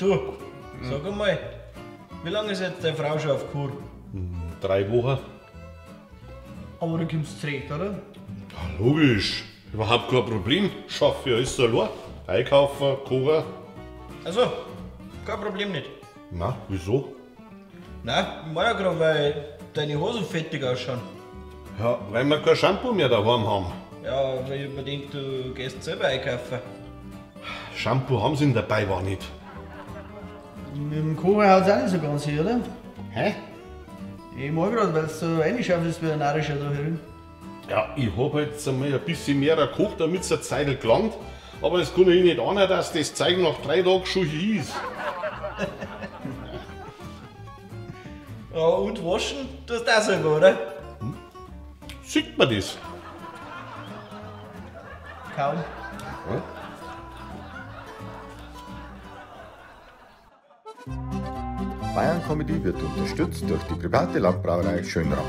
Du, sag einmal, wie lange ist jetzt deine Frau schon auf Kur? 3 Wochen. Aber du kommst zurecht, oder? Ja, logisch. Überhaupt kein Problem. Schaffe ja alles allein. Einkaufen, kochen. Also, kein Problem nicht. Na, wieso? Nein, ich meine ja gerade, weil deine Hosen fettig ausschauen. Ja, weil wir kein Shampoo mehr daheim haben. Ja, weil ich mir denke, du gehst selber einkaufen. Shampoo haben sie in der Beiwahr nicht. Mit dem Kochen haut es auch nicht so ganz hin, oder? Hä? Ich mag gerade, weil es so reinschaffst ist wie ein Narischer da herin. Ja, ich hab jetzt einmal ein bisschen mehr gekocht, damit es eine Zeit gelangt. Aber es kann ja nicht ahnen, dass das Zeug nach 3 Tagen schon hier ist. Ja, und waschen tust du auch selber, oder? Sieht man das? Kaum. Ja? Bayern Comedy wird unterstützt durch die private Landbrauerei Schönraum.